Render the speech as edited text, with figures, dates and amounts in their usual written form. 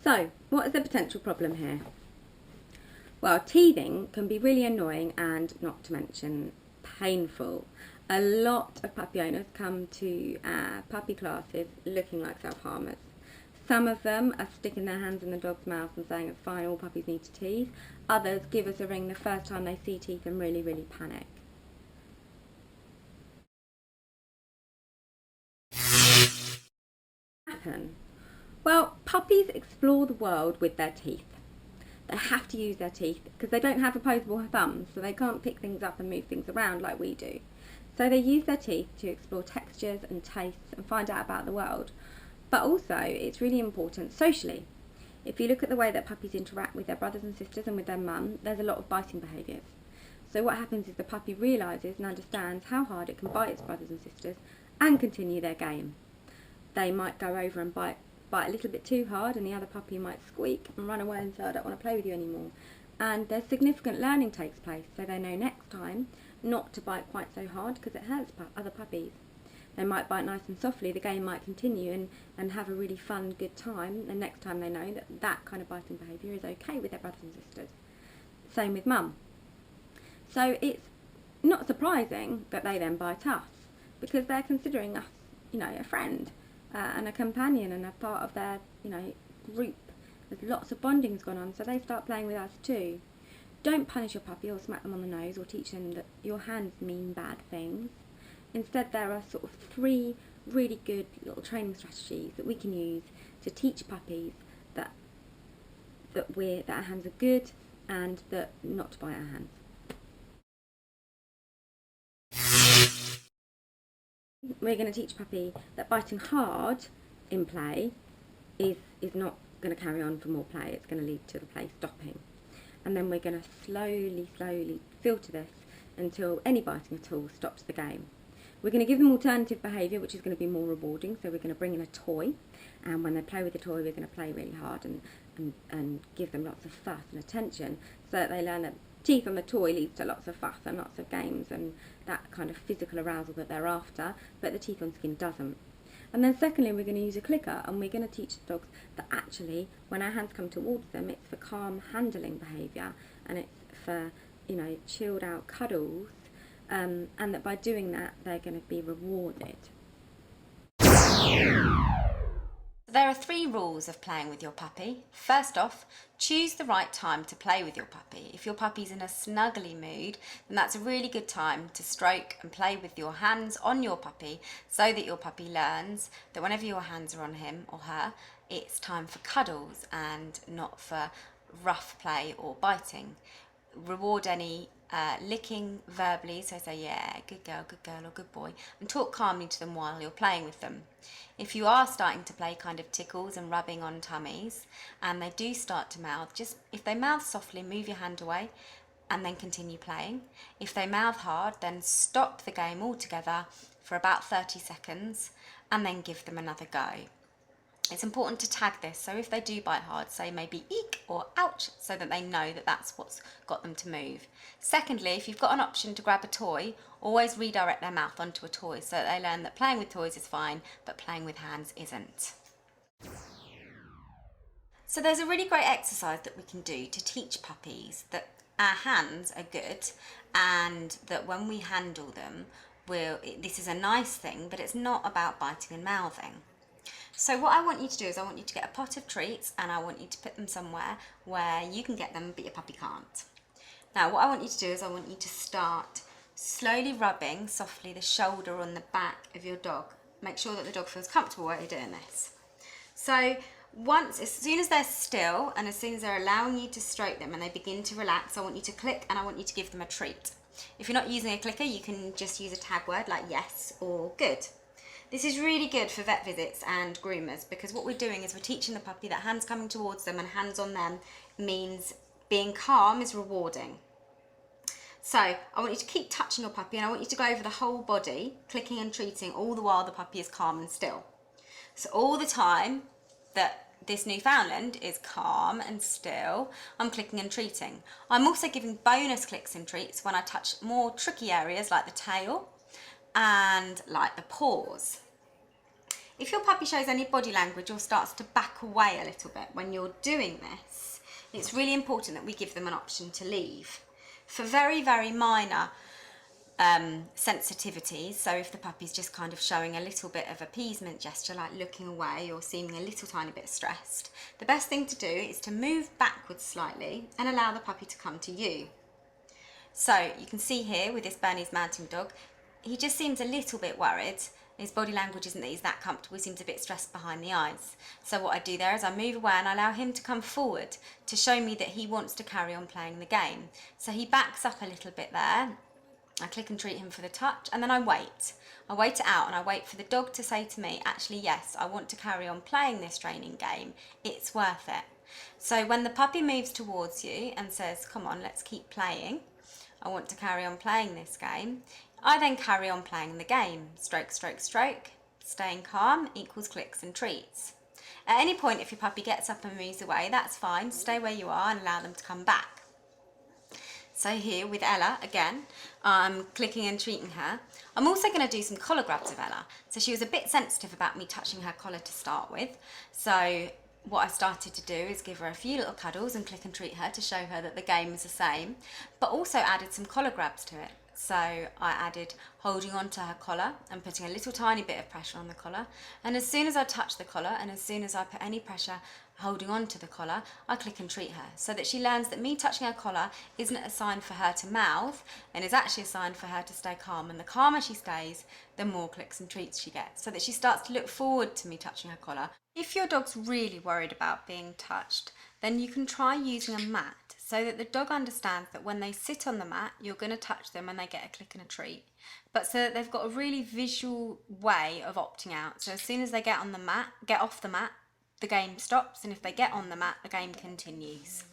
So, what is the potential problem here? Well, teething can be really annoying and, not to mention, painful. A lot of puppy owners come to puppy classes looking like self-harmers. Some of them are sticking their hands in the dog's mouth and saying it's fine, all puppies need to teeth. Others give us a ring the first time they see teeth and really, really panic. Happen? Well, puppies explore the world with their teeth. They have to use their teeth because they don't have opposable thumbs, so they can't pick things up and move things around like we do. So they use their teeth to explore textures and tastes and find out about the world. But also, it's really important socially. If you look at the way that puppies interact with their brothers and sisters and with their mum, there's a lot of biting behaviours. So what happens is the puppy realises and understands how hard it can bite its brothers and sisters and continue their game. They might go over and bite a little bit too hard, and the other puppy might squeak and run away and say, I don't want to play with you anymore. And there's significant learning takes place, so they know next time not to bite quite so hard because it hurts other puppies. They might bite nice and softly, the game might continue and have a really fun, good time, and next time they know that that kind of biting behaviour is okay with their brothers and sisters. Same with mum. So it's not surprising that they then bite us, because they're considering us, a friend. And a companion and a part of their, group. There's lots of bonding's gone on, so they start playing with us too. Don't punish your puppy or smack them on the nose or teach them that your hands mean bad things. Instead, there are sort of 3 really good little training strategies that we can use to teach puppies that our hands are good and that not to bite our hands. We're going to teach puppy that biting hard in play is not going to carry on for more play. It's going to lead to the play stopping. And then we're going to slowly filter this until any biting at all stops the game. We're going to give them alternative behaviour, which is going to be more rewarding. So we're going to bring in a toy, and when they play with the toy, we're going to play really hard and give them lots of fuss and attention, so that they learn that teeth on the toy leads to lots of fuss and lots of games and that kind of physical arousal that they're after, but the teeth on skin doesn't. And then secondly, we're going to use a clicker, and we're going to teach the dogs that actually when our hands come towards them, it's for calm handling behaviour, and it's for chilled out cuddles, and that by doing that they're going to be rewarded. There are 3 rules of playing with your puppy. First off, choose the right time to play with your puppy. If your puppy's in a snuggly mood, then that's a really good time to stroke and play with your hands on your puppy, so that your puppy learns that whenever your hands are on him or her, it's time for cuddles and not for rough play or biting. Reward any licking verbally, so say, yeah, good girl or good boy, and talk calmly to them while you're playing with them. If you are starting to play kind of tickles and rubbing on tummies and they do start to mouth, just if they mouth softly, move your hand away and then continue playing. If they mouth hard, then stop the game altogether for about 30 seconds and then give them another go. It's important to tag this, so if they do bite hard, say maybe eek or ouch, so that they know that that's what's got them to move. Secondly, if you've got an option to grab a toy, always redirect their mouth onto a toy so that they learn that playing with toys is fine, but playing with hands isn't. So there's a really great exercise that we can do to teach puppies that our hands are good and that when we handle them, this is a nice thing, but it's not about biting and mouthing. So what I want you to do is I want you to get a pot of treats and I want you to put them somewhere where you can get them but your puppy can't. Now what I want you to do is I want you to start slowly rubbing softly the shoulder on the back of your dog. Make sure that the dog feels comfortable while you're doing this. So as soon as they're still and as soon as they're allowing you to stroke them and they begin to relax, I want you to click and I want you to give them a treat. If you're not using a clicker, you can just use a tag word like yes or good. This is really good for vet visits and groomers, because what we're doing is we're teaching the puppy that hands coming towards them and hands on them means being calm is rewarding. So I want you to keep touching your puppy and I want you to go over the whole body, clicking and treating all the while the puppy is calm and still. So all the time that this Newfoundland is calm and still, I'm clicking and treating. I'm also giving bonus clicks and treats when I touch more tricky areas like the tail and like the paws. If your puppy shows any body language or starts to back away a little bit when you're doing this, it's really important that we give them an option to leave. For very, very minor sensitivities, so if the puppy's just kind of showing a little bit of appeasement gesture, like looking away or seeming a little tiny bit stressed, the best thing to do is to move backwards slightly and allow the puppy to come to you. So you can see here with this Bernese Mountain Dog, he just seems a little bit worried. His body language isn't that he's that comfortable, he seems a bit stressed behind the eyes. So what I do there is I move away and I allow him to come forward to show me that he wants to carry on playing the game. So he backs up a little bit there. I click and treat him for the touch, and then I wait. I wait it out and I wait for the dog to say to me, actually, yes, I want to carry on playing this training game. It's worth it. So when the puppy moves towards you and says, come on, let's keep playing, I want to carry on playing this game, I then carry on playing the game. Stroke, stroke, stroke. Staying calm equals clicks and treats. At any point, if your puppy gets up and moves away, that's fine. Stay where you are and allow them to come back. So here with Ella, again, I'm clicking and treating her. I'm also going to do some collar grabs with Ella. So she was a bit sensitive about me touching her collar to start with. So what I started to do is give her a few little cuddles and click and treat her to show her that the game is the same, but also added some collar grabs to it. So I added holding on to her collar and putting a little tiny bit of pressure on the collar. And as soon as I touch the collar and as soon as I put any pressure holding on to the collar, I click and treat her so that she learns that me touching her collar isn't a sign for her to mouth and is actually a sign for her to stay calm. And the calmer she stays, the more clicks and treats she gets, so that she starts to look forward to me touching her collar. If your dog's really worried about being touched, then you can try using a mat so that the dog understands that when they sit on the mat, you're going to touch them and they get a click and a treat. But so that they've got a really visual way of opting out. So as soon as they get off the mat, the game stops, and if they get on the mat, the game continues.